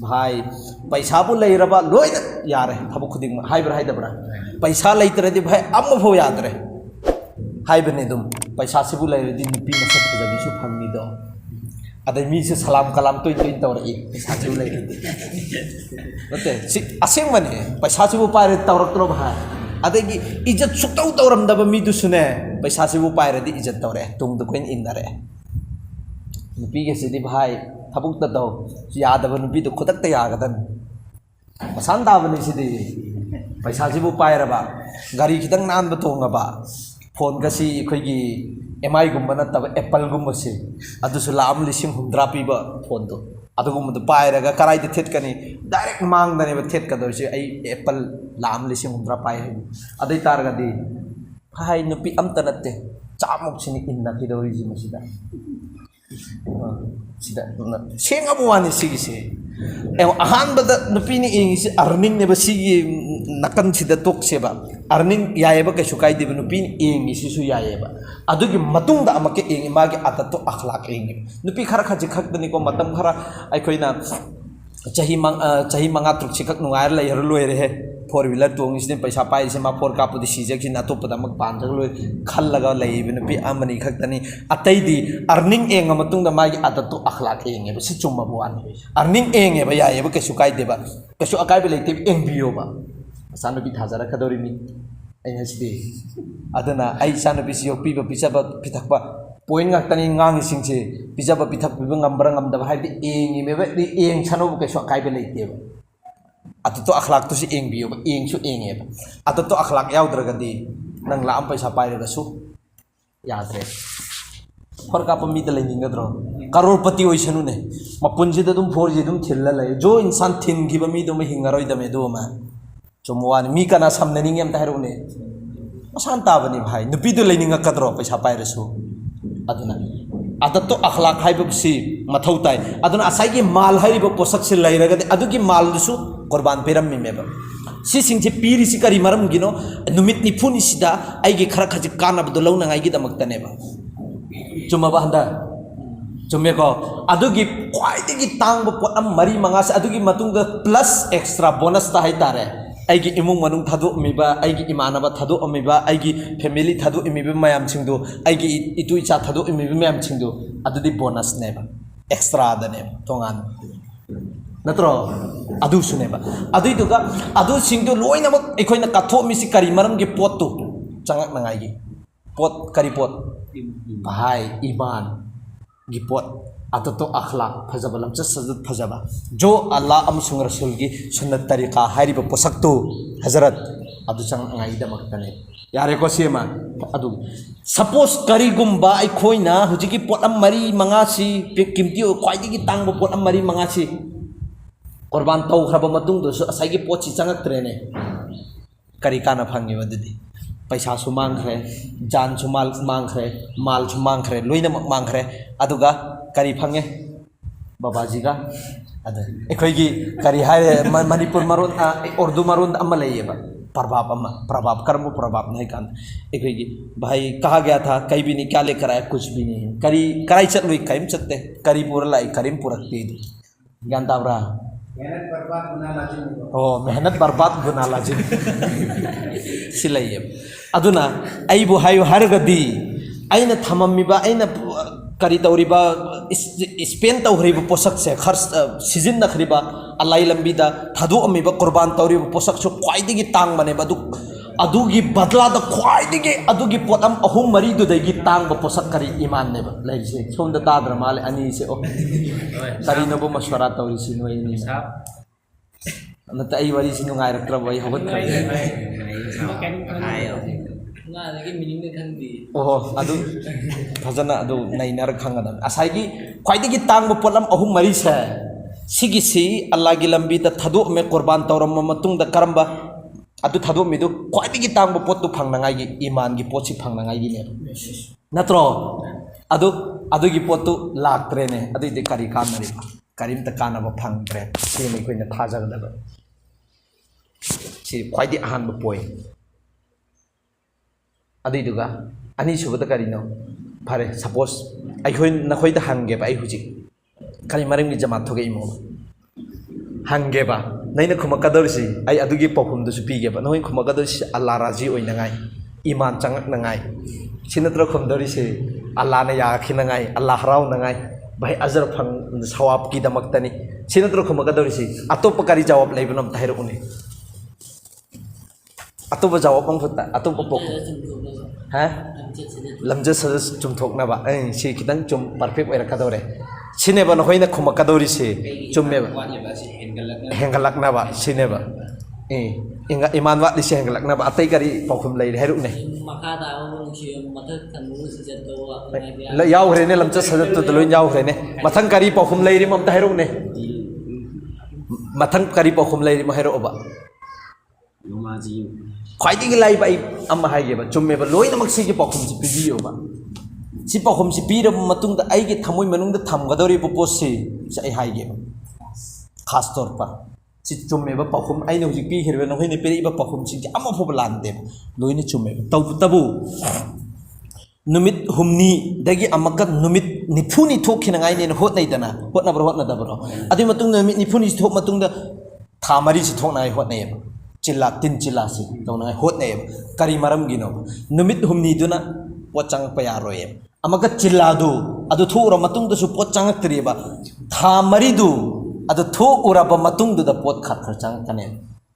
भाई पैसा बु लेरबा लोइना यारे थबु खुदिंग हाइब्रा हाइदबरा पैसा लेतरदि भाई अमफो यादरे हाइबने दुम पैसा सिबु लेरदि नुपि मसक फजबिसु फंगनिदो अदai mi se salam kalam toin toin tawraki पैसा सिबु लेरदि नते असेंग मने पैसा सिबु पारे तवरक्तरो भाई अदगी इज्जत सुक्तौ तवरमदब मी दुसुने पैसा सिबु पारेदि इज्जत तवरे तुम दुकोइन इनरे नुपि के सिदि भाई थबुक त दो यादब नुपि तो खुदक त यागदन मसान दाबनि सिदि पैसा सिबु पाइरबा गाड़ी खितंग नान बतोंगबा फोन गसी अखोइगी एमआई गुम्बा नतब एप्पल गुम्बसे अदुसु लाम लिसिंग 100 पीबा फोन तो अदुगुम पाइरगा कराइदे थेटकनी डायरेक्ट मांगदने थेटकदोसे आई एप्पल लाम लिसिंग 100 पाइ अदै तारगदी हाय नुपि अमत नते चामुक सिनि इन्ना खिदोरिजि मसिदा सिदा सेंग अबवानी सिगिसे ए अहानबदा नुपिनी इंगिसे अर्निंग नेबा सिगी नकन सिदा तोक्सेबा अर्निंग यायबा कैसु काइदेब नुपिनी इंगिसिसु यायबा अदुगी मतुंगदा अमके इंगि मागे आदतो अखलाक इंगि नुपि खरा खजि खक्दनी को मतम खरा अखोइना चाही मंगा तुक सिकक नुगार लैहर लोइरे हे 4 व्हीलर तोंगिसने पैसा पाइसे मा 4 कापुदि सिजकिन अतोपदा मक पांजग लोइ खल्लगा लैबे नुपि अमनी खक्तनी अतैदी अर्निंग एंग मतुंगदा मागी आदतो अखलाक एंगे सि चुम्मा बवान अर्निंग एंगे बा यायबा कैसु काइदेबा कैसु अकाइबे लेते एंबियोबा सानुपि थाजरा खदोरिनी ऐनसिदि अदना आई सानुपि सियो पिबा पिसाबा पिथकबा पोइन ngaktani ngang singse pijaba pithak piba ngambra ngamdaba haidi engi meba di eng chanobu kaiso kaibe leiteba atuto akhlaq to si eng biyoba eng su engeba atuto akhlaq yaudragadi nang laam paisa pairaga su yadre farka pa mi de leiningadro karorpati oisanu ne mapunji da dum forji dum thilla lai jo insan thin giba mi dum hingaroi dame do ma chomwan mi kana samne ningem ta herune asan ta bani bhai nupi do leininga kadro paisa pairasu aduna adato akhlaq haibsi mathau tai aduna asai mal haibo posak se lairaga adugi mal dusu qurban peram mi meba si singje piri si kari maram gino numit ni phuni sida aigi khara khaji kanab do launa ngai gi damak taneba chuma ba handa chumme ko adugi khwaidigi tangbo pot am mari mangas adugi matung da plus extra bonus ta hai tare aigi imung manung thadu miba aigi imanaba thadu miba aigi family thadu miba mayam singdu aigi itu icha thadu miba mayam singdu adudi bonus neba extra da ne tongan natro adu suneba adu duga adu singdu loina mak ekoina katho misi kari maram gi pot tu changak nangai gi pot kari pot bhai iman gi pot adato akhlaq phajaba lamcha sajud phajaba jo allah amsung rasul gi sunnat tariqa hariba posak tu hazrat adu chang angai da maktane yare ko sema adu suppose kari gumba ai khoina hujiki potam mari mangasi kimti khwaidi gi tangbo potam mari mangasi korban tau khraba matung do asai gi pochi changak trene kari kana phangi wadidi paisa su mangkhre jan su mal mangkhre mal su mangkhre loina mangkhre aduga kari phange babaji ga ada ekhoi gi kari hare manipur maron urdu maron amma leyeba प्रभाव कर्म प्रभाव नहीं कान एक भाई कहा गया था कई भी नहीं क्या लेकर आया कुछ भी नहीं करी कराई चल रही कहीं चलते करी पूरा लाई करीम पूरा तीद ज्ञान तावरा मेहनत बर्बाद गुना लाजिम सिलाइए अदुना आई वो हाय हर गदी आइना थममिबा आइना करी तौरिबा स्पेन तौरिबा पोषक से खर्च सीजन नखरिबा अलाई लंबीदा थदु अमिबा कुर्बान तौरिबा पोषक सु ख्वाइदिगी तांग बने बदु अदुगी बदला द ख्वाइदिगी अदुगी पोतम अहुम मरी दुदैगी तांग ब पोषक करी ईमान ने लाइसे सोंद ताद्र माले अनि से ओ करी नबो मशवरा तौरि सिनोय नि नत आई वरी सिनु गाय रक्र वई हवत ओहो अदु फजना अदु नैनर खंगदा असाइगी ख्वाइदिगी तांग ब पोतम अहुम मरी से सिगिसी अल्लाह की लंबी द थदु में कुर्बान तौरम मतुंग द करम्बा अदु थदु मिदु ख्वाइदिगी तांग पोतु फंगनांगाई की ईमान की पोची फंगनांगाई की ने नत्रो अदु अदुगी पोतु लाक्त्रेने अदु दे करी कामरी करीम त कानब फंगत्रे से नै कोइना थाजगदब से ख्वाइदि अहान ब पोय अदु दुगा अनि सुबद करिनो फारे सपोज आई खोइ नखोइ द हंगे बा आई हुजि करी मरम की जमात थोगे इमो hangeba naina khumakadorisi ai adugi pakhum du supigeba noi khumakadorisi Allah raji oinangai iman changak nangai sinatra khumdorisi Allah na ya khinangai Allah harau nangai bai azar phang sawab ki damaktani sinatra khumakadorisi atop kari jawab leibunam tahiru uni atop jawab ang phutta atop pok ha lamja sajas chumthokna ba si kitang chum perfect oira kadore sineba no hoina khumakadorisi chummeba hengalakna ba sineba inga iman wa disi hengalakna ba atai kari pakhum lei heru ne makada awang si matak tanu sejat tawa la yaw rene lamcha sajat to loi yaw rene mathang kari pakhum lei ri mam ta heru ne mathang kari pakhum lei ri ma heru ba khuaidgi lai ba amma haige ba chumme ba loi namak si gi pakhum si pidiyo ba si pakhum si pira matung da ai gi thamoi manung da thamgadori po si ai haige ba khas tor pa si chumme ba pakhum ai no ji pi hirbe no hini peri ba pakhum si amma pho lan de loi ni chumme tabu numit humni dagi amaka numit nifuni thokhina ngai ne hot nei dana hot na da bro adi matung numit nifuni thok matung da thamari si thok nai hot nei ba chilla tin chilla si to ngai hot nei ba kari maram gi no numit humni duna pochang pa yaroye amaka chilla du adu thura matung da su pochang tri ba thamari du adu tho ura ba matung da pot khat khar chang kane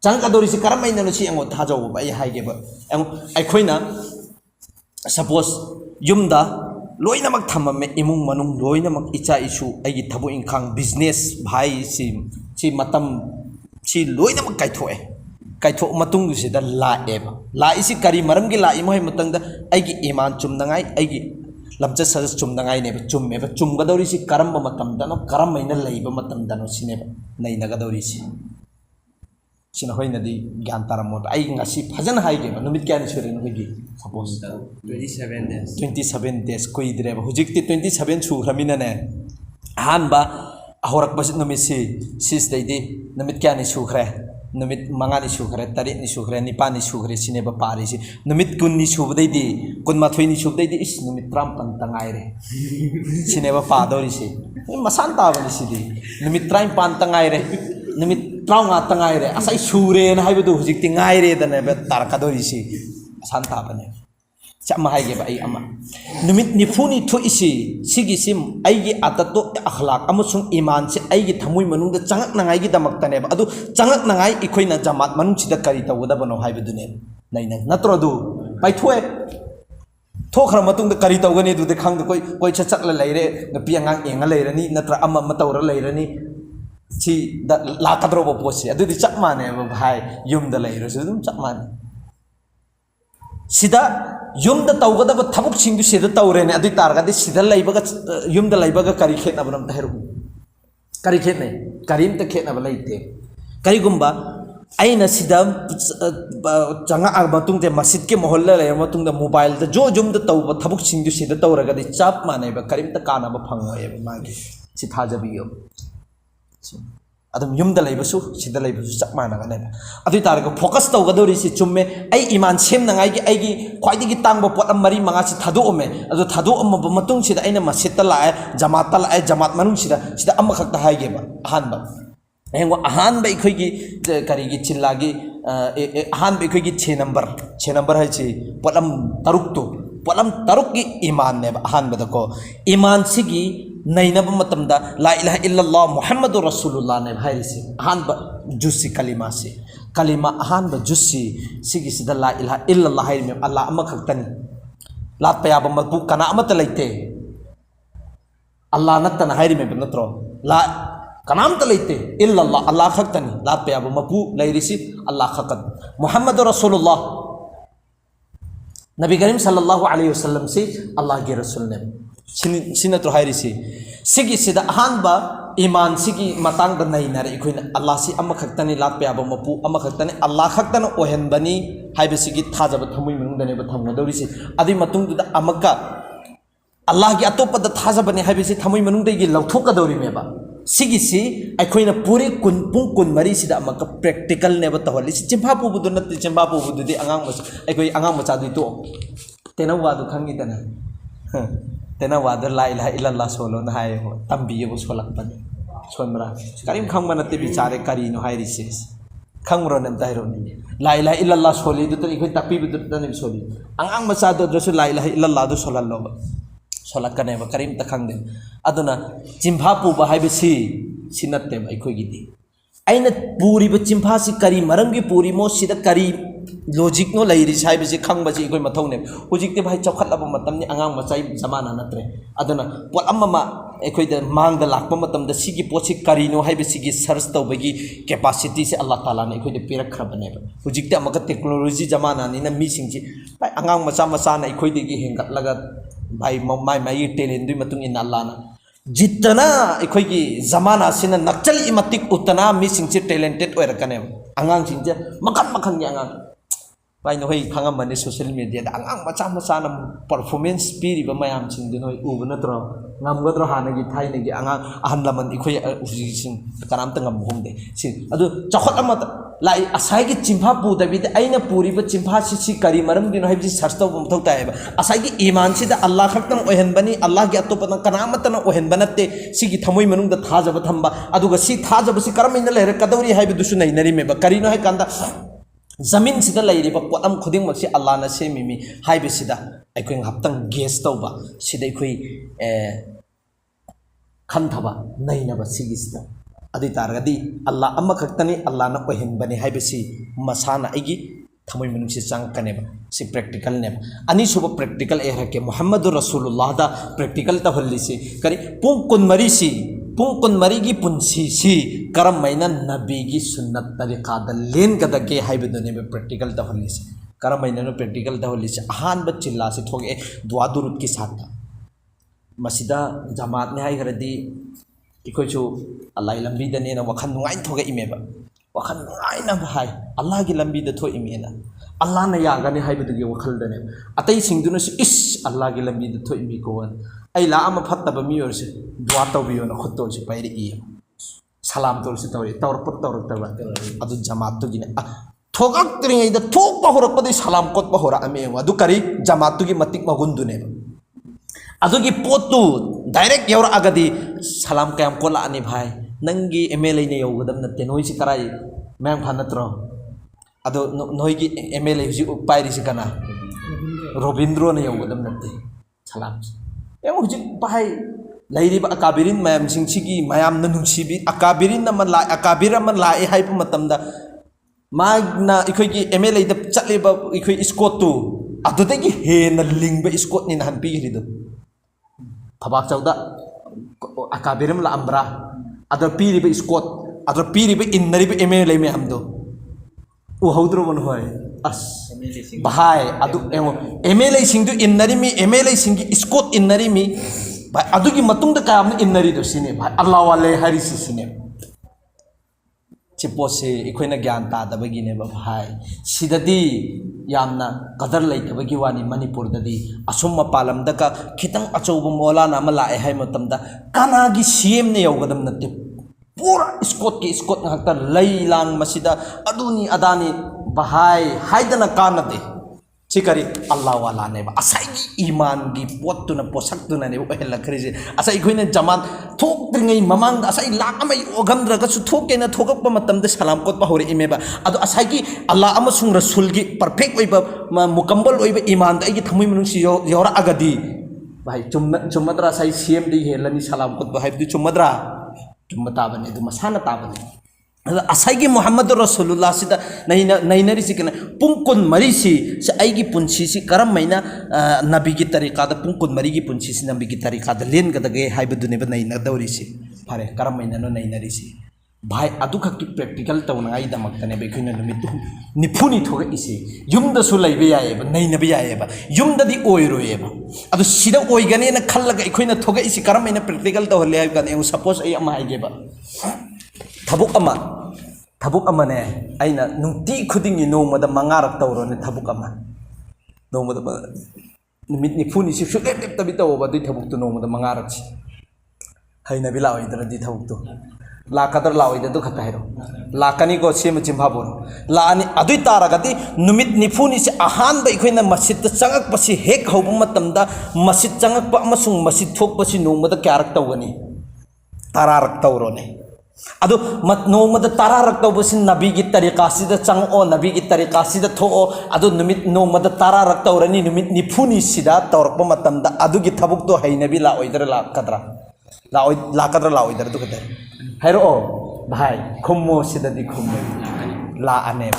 chang ka dori si karamai na no si ango tha jaw ba ai hai ge ba ai khoina suppose yumda loina mak thamame imung manung loina mak icha isu ai gi thabu inkhang business bhai si matam si loina mak kai tho matung du si da la eba la isi kari maram gi la imoi matang da ai gi iman chum nangai ai gi lamcha sajas chum nangai ne ba chum ga dori si karam ba matam da no karam maina leiba matam da no sine ba nei na ga dori si sina hoina di gyan taramot ai ngasi phajana hai ge ba numit kya ni sure no gi suppose 27 days koi dire ba hujik ti 27 chu khamina ne han ba ahorak basit numit si sis dai di numit kya ni chu khre numit manga ni chu khre tari ni chu khre nipa ni chu khre sine ba pari si numit kun ni chu dai di kun ma thoi ni chu dai di is numit tram pan tangai re sine ba pa dori si masan ta ba ni si di numit tram pan tangai re numit traunga tangai re asai sure na haibu hujik ti ngai re da ne ba tar ka dori si santa ba ne chama hai ge ba ai ama numit nifuni thu isi sigi sim ai gi atato akhlaq amusung iman se ai gi thamui manung da changak nangai gi damak ta ne ba adu changak nangai ikhoina jamat manung sida kari taw da bano haibu du ne nai na natro du pai thue thokhra matung da kari taw gani du de khang da koi chak la leire na pi angang enga leire ni natra amma matawra leire ni si da la kadro bo posi adu di chak mane ba bhai yum da leire su dum chak mane sida yum da taw gada ba thabuk sing du sida tawre ne adu tar ga di sida leiba ga yum da leiba ga kari khet na banam tahiru kari khet ne karim ta khet na ba leite kari gumba aina sida changa ar matung te masjid ke mohalla le matung da mobile da jo jum da taw ba thabuk sing du sida tawra ga di chap mane ba karim ta kana ba phang e ba magi si thaja bi yo adum yum da leibasu sida leibasu chak mana ga ne adu tar ga focus taw ga dori si chumme ai iman sem na ngai gi ai gi khwaidi gi tang ba pot am mari manga si thadu ome adu thadu am ba matung sida aina masjid ta la jamat manung sida am khak ta hai ge ba ahan ba engwa ahan ba ikhoi gi kari gi chilla gi ahan ba ikhoi gi 6 number hai chi polam taruk gi iman ne ba ahan ba da ko iman sigi naina ba matamda la ilaha illallah muhammadur rasulullah ne bhai si ahan ba jusi kalima si kalima ahan ba jusi sigi sida la ilaha illallah hai me allah amma khaktani la pa ya ba mabu kana amata leite allah natana hai me natro la kanam ta leite illallah allah khaktani la pa ya ba mabu leirisi allah khakat muhammadur rasulullah nabi karim sallallahu alaihi wasallam si allah ge rasul ne sina to hairi si sigi sida ahanba iman sigi matang da nai na re khoina allah si amma khaktani la pa ba mapu amma khaktani allah khaktana ohen bani haibe sigi thajaba thamui mung da ne ba thamna dori si adi matung da amaka allah gi atopa da thajaba ne haibe si thamui manung da gi lauthok ka dori me ba sigi si ai khoina pure kun mari sida amaka practical ne ba tawali si chimpa pu bu na chimpa pu bu di angang mas ai khoi angang macha du to tena wa du khangi tena wada la ilaha illallah solo na hai ho tambi ye solak pan सोनबरा करीम खंग बनते बिचारे करीनो high recess खंगरो नम ताइरो ला इलाहा इल्लल्लाह सोली दुत इखोय तापी दुत तने सोली अंगांग मचा दो द्रसु ला इलाहा इल्लल्लाह दु सोलल्लो सोलकने बा करीम त खंगदे अदुना चिंफा पुबा हाइबसी सिनत्ते बा इखोय गिदि आइना पूरी ब चिंफा सि करी मरंगी पूरी मो सिदा करी लॉजिक नो लैरि साइबसी खंगबसी इखोय मथौने हुजिकते भाई चौखटलब मतमनि अंगांग मचाई जमाना नत्रे अदुना पोट अम्मा इखोय द मांग द लाकप मतम द सिगी पोछि करीनो हाइबसी गी सर्च तौबगी कैपेसिटी से अल्लाह ताला ने इखोय द पिरखरबने हुजिकते अमक टेक्नोलॉजी जमाना नि न मी सिंगजी भाई अंगांग मचा मचा ना इखोय दगी हेंगतलगा भाई माई माई टैलेंट दुई मतुंग इन अल्लाह ना जितना इखोय गी जमाना सिन नक्चल इमतिक उतना मी सिंगजी टैलेंटेड ओइरकने अंगांग सिंगजे मखन मखन गी अंगांग भाई नोई खांगा मने सोशल मीडिया दा अंगांग मचा मचा ना परफॉर्मेंस पीरिबा मयाम सिंगदे नोई उब नत्रो ngamgodro hanagi thainagi angang ahan laman ikhoi using kanam tangam homde si adu chakhot ama lai asai gi chimpha pu dabi de aina puri ba chimpha si kari maram gi no habi search to bum thau ta ba asai gi iman si da allah khaktam ohen bani allah gi atop na kanam ta na ohen banatte si gi thamoi manung da thajaba thamba adu ga si thajaba si karam ina lehre kadawri habi dusu nai nari me ba kari no hai kanda zamin sida lairi ba potam khuding mak si allah na se mimi hai be sida aikoi haptang guess to ba sida ikoi khantaba naina ba sigi sida adi targadi allah amma khaktani allah na ohin bani hai be si masana igi thamoi manung si chang kane ba si practical ne ani suba practical e rake muhammadur rasulullah da practical ta holli si kari pung kun mari si pung kun mari gi punsi si karam maina nabi gi sunnat tariqa da len kada ke hai be ne practical ta holli si karam maina no practical ta holli si ahan ba chilla si thoge dua durut ki sath masida jamaat ne hai garadi ikoi chu allah lambi da ne na wakhan ngai thoge imeba wakhan ngai na bhai allah gi lambi da tho imena allah na ya ga ne hai be gi wakhal da ne atai sing du na si is allah gi lambi da tho imi ko wan ai la ama phatta ba mi or se dua taw bi na khot to si pai ri i salam to si tawri tawr put tawr ta ba adu jamaat to gi ne thogak tringai da thok pa horak pa de salam kot pa hora ame adu kari jamaat to gi matik ma gundu ne adugi potu direct yaura agadi salam kayam kola ani bhai nangi mla ne yogadam natte noi si karai mang phanatro ado noi gi mla ji upairi si kana robindro ne yogadam natte salam em huji bhai lairi ba akabirin mayam singchigi mayam na nungsibi akabirin na man la akabira man la e haipa matamda magna ikoi gi mla da chatle ba ikoi scott tu adudagi he na lingba scott ni na han pi rido Tabak chauda akabirim la ambra adar piri be scott adar piri be innari be mla me hamdo u haudro mon hoy as bahai adu emo mla singdu innari mi mla singi scott innari mi bhai adu gi matung da kam innari do sine bhai allah wale hari si sine chipose ikoina gyan ta da bagi ne bhai sidadi yamna qadar lai ta bagi wani manipur dadi asum palam da ka khitang achoubu mola na ma lae hai matam da kana gi cm ne yogadam natte pura scott ki scott ngakta lai lang masida aduni adani bahai haidana kanade chikari allah wala ne ba asai gi iman gi pot na posak tu na ne ohela khrise asai khoina jaman thok tringai mamang asai lak amai ogandra ga su thok ke na thokak pa matam de salam kot pa hore imeba adu asai gi allah amasung rasul gi perfect oiba mukambal oiba iman da gi thamui manung si yora agadi bhai chummadra sai cm di helani salam kot ba haibdi chummadra chumata bane du masana ta bane asai gi muhammad rasulullah sida nainari sikena pungkun mari si sa ai gi punsi si karam maina nabi gi tariqa da pungkun mari gi punsi si nabi gi tariqa da len ga da ge haibu ne ba naina dawri si pare karam maina no nainari si bhai adu khak ki practical taw na ai da mak tane be khina numit nifuni thoga isi yum da su lai be yae ba naina be yae ba yum da di oi ro ye ba adu sida oi gane na khallaga ikhoina thoga isi karam maina practical taw le ai ga ne suppose ai ama ai ge ba tabuk ama ne aina nungti khuding no mada mangarak tawro ne tabuk ama no mada numit ni phuni si su lep tabi taw ba di tabuk to no mada mangarak si haina bila oi dra di tabuk to la kadar la oi da khata hero la kani ko sim chimba bor la ani adui tara gati numit ni phuni si ahan ba ikhoina masjid ta changak pasi hek hobu matam da masjid changak pa amasung masjid thok pasi no mada kyarak tawani tararak tawrone ado no mada tararak tawbasin nabi gi tariqa sida chango nabi gi tariqa sida thoo ado numit no mada tararak tawrani numit nifuni sida tawrakpa matamda adu gi thabuk to hay nabi la oidra la kadra la oidra du kadar hairo bhai khummo sida di khummo la ane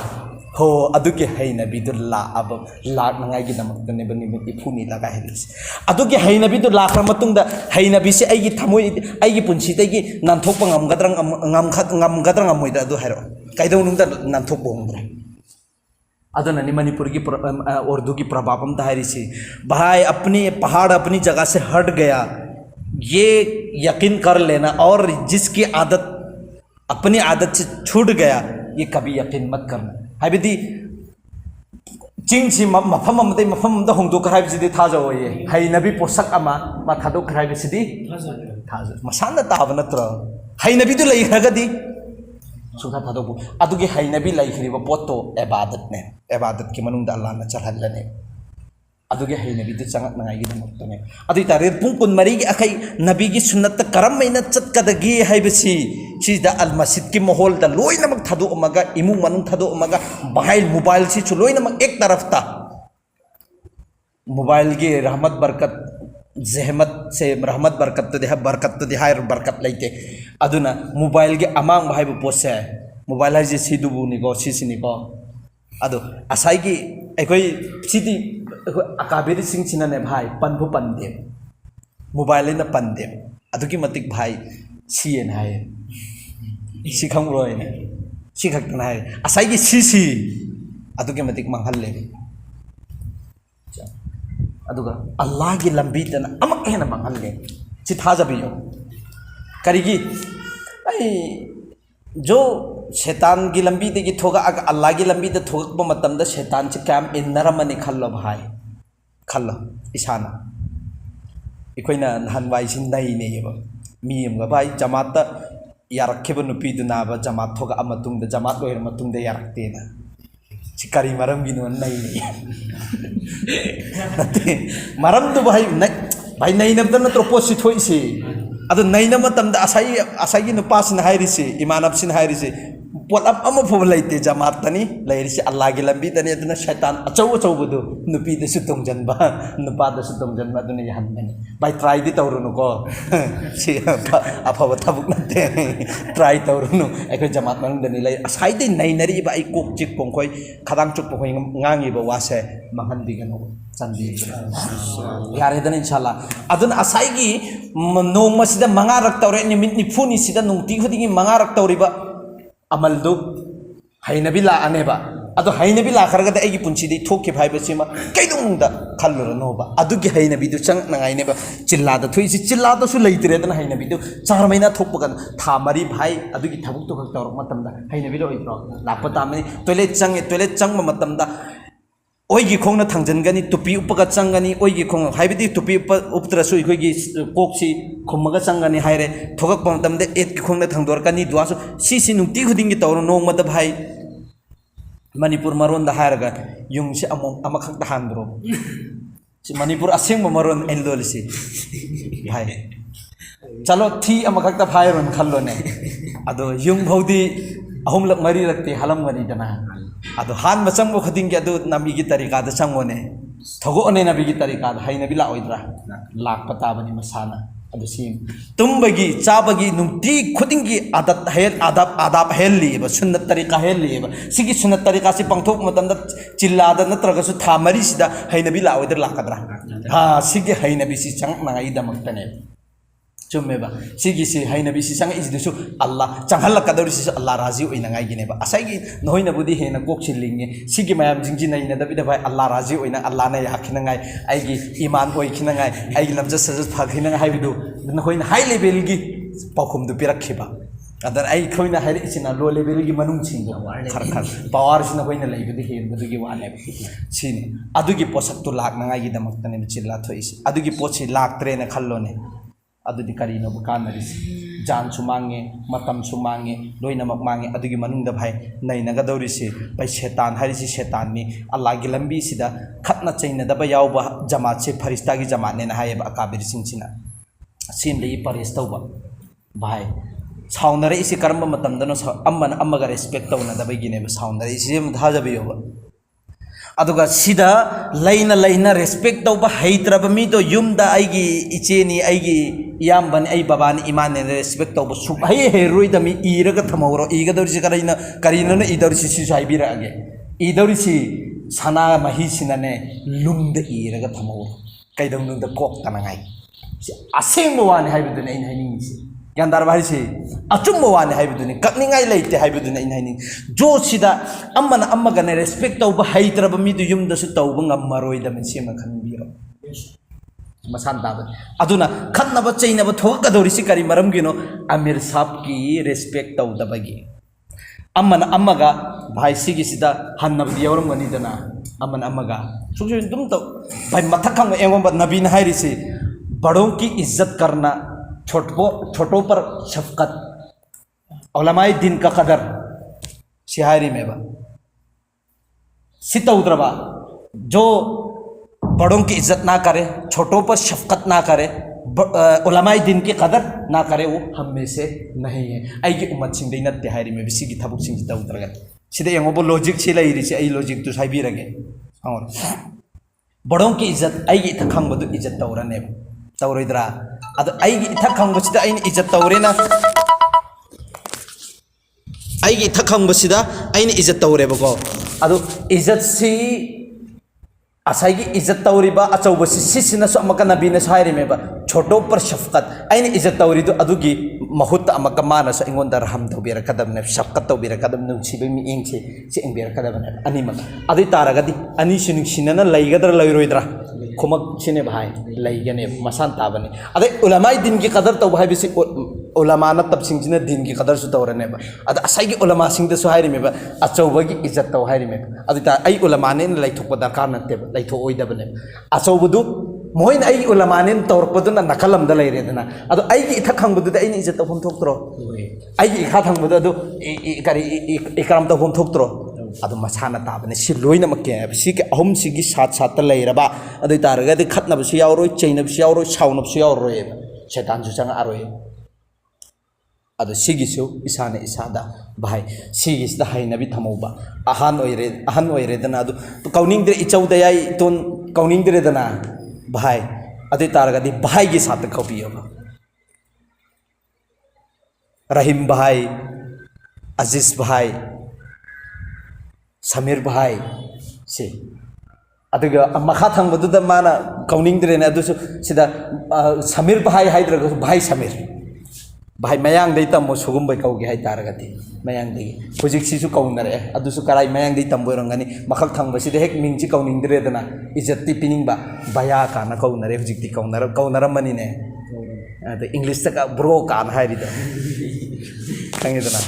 ho adugi hay nabi du la ab la nangai gi damak ne bani miti phuni la ga helis adugi hay nabi du la khar matung da hay nabi se ai gi thamoi ai gi punsi tai gi nan thok pangam gadrang ngam gadrang amoi da du hairo kaidau nung da nan thok bong bra adana ni manipur की उर्दू की प्रभावम धारी से भाई अपनी पहाड़ अपनी जगह से हट गया ये यकीन कर लेना और जिसकी आदत अपनी आदत से छूट गया ये कभी यकीन मत करना है बिदी चिंग सी मफम होंदो कर है थाजो ये है नबी पोषक अमा थादो कर है थाजो मसाना ताब नत्र है नबी तो लई खगदी सुधा थादो अदुगे है नबी लई खरिबा पोतो इबादत ने इबादत की मनुंग दा अल्लाह न चढ़हलने अदुगे है नबी तो चंगक नंगाई गी दमक्तने अदु तारे पुंग कुन मरी गी अखै नबी गी सुन्नत करम मैना चतकदगी हैबसी सिदा अल मस्जिद की माहौल दा लोइनमक थादो अमगा इमुंग मनुंग थादो अमगा बाहर मोबाइल से छु लोइनमक एक तरफ ता मोबाइल की रहमत बरकत जहमत से रहमत बरकत तो दे हाय बरकत लेते अदुना मोबाइल के अमांग भाई पोसे मोबाइल है जे सिदुबु निको सिसिनिको अदु असाई की एकोई सिदी अकाबेरी सिंह चिन्हने भाई पनभु पंदे मोबाइल ने पंदे अदुकी मतिक भाई सीएन है सिखम रोय ने सिखकना है असाई की सीसी अदुकी मतिक मंगल ले अदुगा अल्लाह की लंबी तना अमक है ना मंगल ले चिथाजबियो करीगी आई जो शैतान की लंबी दे की थोगा अल्लाह की लंबी दे थोगप मतम द शैतान से काम इनरमने खल्लो भाई खल्लो इशाना इकोइना नहनवाई सिन दई ने येबो मी अमगा भाई जमात यारखेब नुपी दुनाबा जमात थोगा अमतुंग द जमात लोयर मतुंग द यारखते ना चिकारी मरम गिनो नई नते मरम तो भाई नई नबद नत्रो पोसि थोइसे अदो नैना मतम द असाई नुपासिन हायरिसे इमानबसिन हायरिसे पोलम अम फुब लेते जमात तनी लेरिसे अल्लाह की लंबी तनी अदना शैतान अचौ अचौ बदु नुपी द सुतोंग जनबा नुपा द सुतोंग जनबा दुने यहनबनी भाई ट्राई दि तौरुनु को से अफब थबुक नते ट्राई तौरुनु एखो जमात मंग दनी ले असाई दे नैनरी बा आई कोक चिक पोंखोय खदांग चुक पोंखोय ngangi ba wase mangan digano चंदी यारे दन इंशाल्लाह अदन असाई की नोंग मसिदा मंगा रख तौरे निमित निफुनी सिदा नुंगती खुदिंगी मंगा रख तौरिबा अमल दो हैनबी ला अनेबा अदो हैनबी ला खरगदा एगी पुंची दे थोके भाइबसिमा कैदुंगदा खल्लुरनोबा अदुगी हैनबी दु चंग नंगाइनेबा चिल्लादा थुइसि चिल्लादा सु लेइतरे दन हैनबी दु 4 महीना थोकपगन था मरी भाई अदुगी थबुक तो खक तौरक मतमदा हैनबी लो इत्रो लापता में टॉयलेट चंग मतमदा ओइगी खोंगना थांजनगनी टुपी उपगा चंगनी ओइगी खोंग हाइबदी टुपी उपत्रसु इखोइगी कोकसी खुमगा चंगनी हाइरे थोगक पमतमदे एत की खोंगना थांदोरकनी दुआसु सीसी नुंगती खुदिंगी तौरो नोंगमदा भाई मणिपुर मरोन दा हायरगा युंगसे अमखक दा हांद्रो मणिपुर असेंग मरोन एंडोलसी भाई चलो थी अमखक दा फायरन खल्लो ने अदो युंग भौदी अहुमलक मरी रखते हलम गनी दना अदो हान मचंग बो खदिंग के अदो नबी की तरीका द संगोने थगोने नबी की तरीका द हाय नबी ला ओइद्रा लाख पता बनी मसाना अदो सीम तुम्बगी चाबगी नुंती खुदिंग की आदत हेल आदाब हेल लिएब सुन्नत तरीका हेल लिएब सिगी सुन्नत तरीका से पंगथोक मतम द चिल्लादा नत्रगसु था मरी सिदा हाय नबी ला ओइद्रा लाकद्रा हा सिगी हाय नबी सि चंग नगाई दमक्तने चुमेबा सिगी से हाय नबी सि संग इजदसु अल्लाह चंगहल कदर सि अल्लाह राजी ओइना गाय गिनेबा असाई नहोइना बुदी हेना कोक सिलिंगे सिगी मायाम जिंगजि नैना दबिदा भाई अल्लाह राजी ओइना अल्लाह ना याखिना गाय आइगी ईमान ओइखिना गाय आइगी लमजा सजस फाखिना गाय हाइबिदु नहोइना हाई लेवल गी पाखुम दु पिरखिबा अदर आई खोइना हाइरे इसिना लो लेवल गी मनुंग सिंग खर पावर सिना खोइना लैबदि हेनबदु गी वाले सिनि अदुगी पोसक तो लाख नगाय गी दमक्तने चिल्ला थोइस अदुगी पोछि लाख ट्रेन खल्लोने अदुदी करीनो बुकानरिस जान सुमांगे मतम सुमांगे लोइनमक मांगे अदुगी मनुंगदा भाई नैनगदौरिसे भाई शैतान हारिसि शैतान नि अल्लाह की लंबी सिदा खतना चैनदबा यावबा जमात से फरिश्ता की जमात ने हायब अकाबिर सिंह सिना सिम लई परेस तौबा भाई साउंडर इसी कर्म मतमदनो अम्मन अम्मगा रेस्पेक्ट तौनदबगिने साउंडर इसी धाजबियोबा अदुगा सिदा लैना लैना रेस्पेक्ट तौबा हैत्रब मीदो युमदा आइगी इचेनी आइगी इयामबन आई बाबानी इमाने रेस्पेक्ट तौबा सुबहै हेरोइदमी इरगा थमौरो इगदौरिसि करिना इदौरिसि सिसु हाइबिरागे इदौरिसि सना महिसिनाने लुंगद इरगा थमौरो कैदौनुंद कोक तनांगाई असेंबो वाने हाइबदुने इन हाइनिंगि Gandar bahisi, acung bawane hai beduni, kakningai leite hai beduni in haini. Jo sida amma na amma gane respect tau bahai teraba mi tu yum dasu tau bangam maroi da mensi makan biro. Masan tahu. Aduna kan na baca ina bathok kadori si kari maram gino Amir Sahab ki respect tau da bagi. Amma na amma ga bahai sigi sida han na dia orang gani dana. Amma na amma ga. Sungguh dum tau. Bahai mathakang engom bat nabi na hai risi. Badon ki izzat karna. छोटों पर शफकत उलमाए दिन का कदर सिहारी में बा सिता उतरबा जो बड़ों की इज्जत ना करे छोटों पर शफकत ना करे उलमाए दिन की कदर ना करे वो हम में से नहीं है आई की उम्मत सिंह देना तिहारी में बिसी की थबुक सिंह सिता उतर गए सीधे यहाँ वो लॉजिक छिला ही रिसी आई लॉजिक तो साइबी रखे और बड़ों की इज्जत आई की थकांग बदु इज्जत तौरने तौरिद्रा अद आइगी इथखंगबसिदा आइन इज्जत तौरेना आइगी इथखंगबसिदा आइन इज्जत तौरेबको अदु इज्जत सी असाइगी इज्जत तौरिबा अचौबसि सिसिनसु अमका नबीना साइरिमेबा छोटो पर शफकत आइन इज्जत तौरिदु अदुगी महुत अमका मानस इंगोंदा रहम तौबिरा कदमने शफकत तौबिरा कदम नुसिबे मी इंगसे से इंबिरा कदमने अनिमक अदि तारगदि अनि सिनिसिनना लैगदर लैरोइद्रा खुमक सिने भाई लैगने मसान ताबने अदे उलमाई दिन की कदर तौ भाई बिसि उलमा न तब सिंजिना दिन की कदर सु तौरनेबा अद असाइगी उलमा सिंग दसु हाइरिमेबा अचौबगी इज्जत तौ हाइरिमेबा अदि ता आई उलमा ने लैथोक दरकार नतेबा लैथो ओइदबने अचौबदु मोइन आई उलमा ने तौरपदुना नकलमदा लैरेदना अदो आइगी इथखंगबदु आइनि इज्जत तौफम थोक्त्रो आइगी इखा थंगबदु अदो करी इकराम तौफम थोक्त्रो अदो मसाना ताबने सि लोइनमके सि के अहम सिगी साथ साथ लैरबा अदि तारगदि खतनबसि यावरोय चैनबसि यावरोय साउनबसि यावरोय शैतानसु चंग आरोय अदो सिगिसु इसाने इसादा भाई सिगिसदा हाइनबि थमौबा अहन ओइरेदना अदो तो कौनिंगद्रे इचौदयाई तोन कौनिंगद्रेदना भाई अदि तारगदि भाई के साथ कौबियोबा रहीम भाई अजीज भाई समीर भाई से अदुगा मखा थंगबदुदा माना कौनिंगद्रेने अदुसु सिदा समीर भाई हाइद्रगु भाई समीर भाई मयांग दे तमो सुगुम बै कौगे हाइ तारगति मयांग दे हुजिक सिसु कौनरे अदुसु कराई मयांग दे तमबो रंगनी मखक थंगबसिदे हेक मिंगची कौनिंगद्रेदना इज्जति पिनिंगबा बया काना कौनरे हुजिकति कौनर मनिने अद इंग्लिश तक ब्रो कान हाइरिदा खंगेदना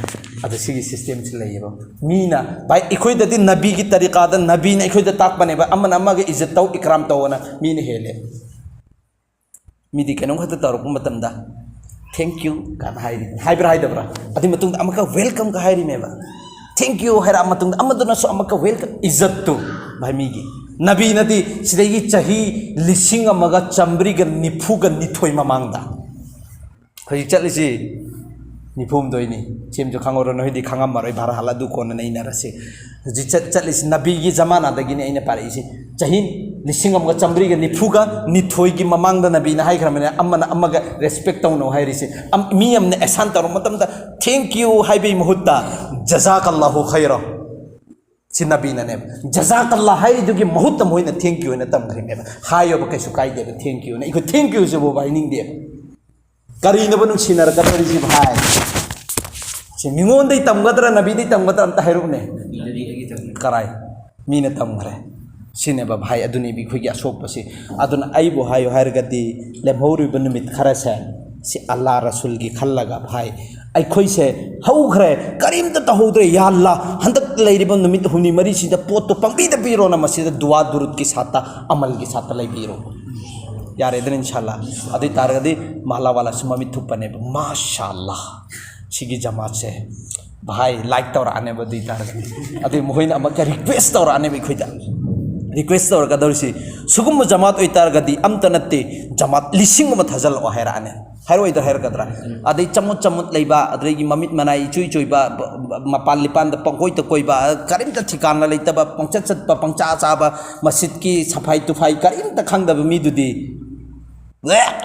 अद सिगी सिस्टम से लैबो मीना भाई इखोइददि नबी की तरीकादा नबी ने इखोइदा ताकबनेबा अमन अमगे इज्जत तौ इकराम तौना मीने हेले मीदि केनो खत तौरप मतमदा थैंक यू का हाइब्रा हाइदब्रा अदि मतुंग अमका वेलकम का हाइरिमेबा थैंक यू हाइरा मतुंग अमदना सो अमका वेलकम इज्जत तो भाई मीगी नबी नदी सिदगी चाही लिसिंग अमगा चंबरी ग निफुग निथोय ममांगदा खै चलिसि निफुम दोइनी चेम जो खांगोरो नहिदि खांगम मारै भार हाला दु कोन नै नरसे जि चलिसि नबी की जमाना दगिनि आइना पारिसि चाही लिसिंग अमगा चंबरी ग निफुग निथोय की ममांगदा नबी ना हाइख्रमने अमना अमगा रेस्पेक्ट तौनो हाइरिसि मी अमने एसान तरो मतमदा थैंक यू हाइबे मुहुत्ता जजाकल्लाहु खैरा si nabi na ne jazakallah hai du ki mahut moi na thank you na tam khri me hayo ba kai su kai de thank you na iko thank you se bo bai ning de kari na banu sinar ka ri si bhai si mingon dei tam gadra nabi dei tam gadra ta hairu ne karai mi na tam gre sine ba bhai aduni bi khoi gi asop pasi aduna ai bo hayo hair gati le bhori ban mit khara sa si allah rasul gi khallaga bhai ai khoi se hau khre karim ta hodre ya allah handak leiriba numit huni mari sida pot to pambi da biro na masida dua durut ki sata amal ki sata lai biro यार इधर इंशाल्लाह अभी तारगदी माला वाला सुमामी थुपने माशाल्लाह सिगी जमात से भाई like तौर आने बदी तारगदी अभी मोहिन अमक रिक्वेस्ट तौर आने भी खुदा रिक्वेस्ट तौर का दौर सी सुगम जमात उतारगदी अमतनते जमात लिसिंग मत हजल ओहेराने hairoi da hair kadra adai chamut leiba adregi mamit manai chui ba mapan lipan da pangkoi to koi ba karim ta thikana leita ba pangchat chat ba pangcha cha ba masjid ki safai tu fai karim ta khang da mi du di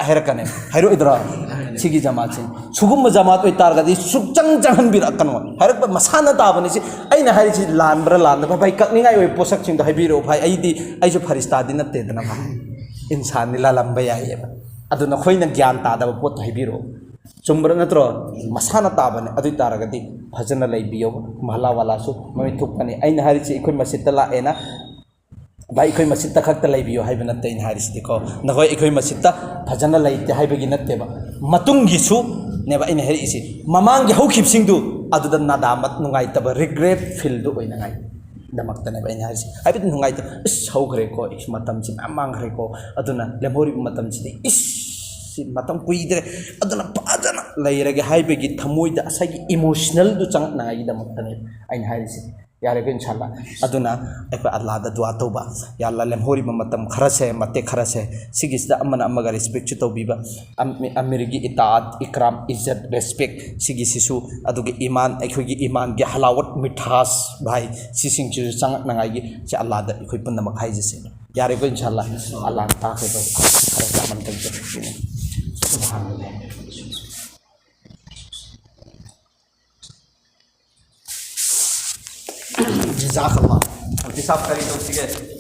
hair kane hairoi dra sigi jamaat sin sugum jamaat oi tar ga di sukchang jangan bir akan wa hair ba masana ta ba ni si aina hair si lambra lan ba bai kak ningai oi posak sing da haibiro phai ai di ai jo farista di na te dana ba insan ni la lamba ya ye ba aduna khoina gyan ta da pot haibiro chumbra natro masana ta ba ne adu tar ga di bhajana lai biyo mala wala su mai thuk pani aina hair si khoi masjid ta la ena bai khoi masjid ta khak ta lai biyo hai bana te in hair si ko na khoi khoi masjid ta bhajana lai te hai bagi natte ba matung gi su ne ba ina hair isi mamang gi hau khip sing du adu da nadamat nungai ta ba regret feel du oina ngai damakta ne ba ina hair si ai bit nungai ta is hau gre ko is matam si amang gre ko aduna lemori matam si is matam kuidre aduna pajana lairage hai bagi thamoi da asagi emotional du chang ngai damakta ne aina hair si yare ko inshallah aduna ekwa allah da dua toba ya allah lem hori matam kharase mate kharase sigis da amana amaga respect chu tobiba amirigi itaat ikram izzat respect sigis su aduge iman ekhogi iman ge halawat mithas bhai sising chu chang nangai gi cha allah da ekhoi punna mak haije se yare ko inshallah allah ta ke do kharase aman tan subhanallah Jazakallah. Nanti sab kari tu sikit.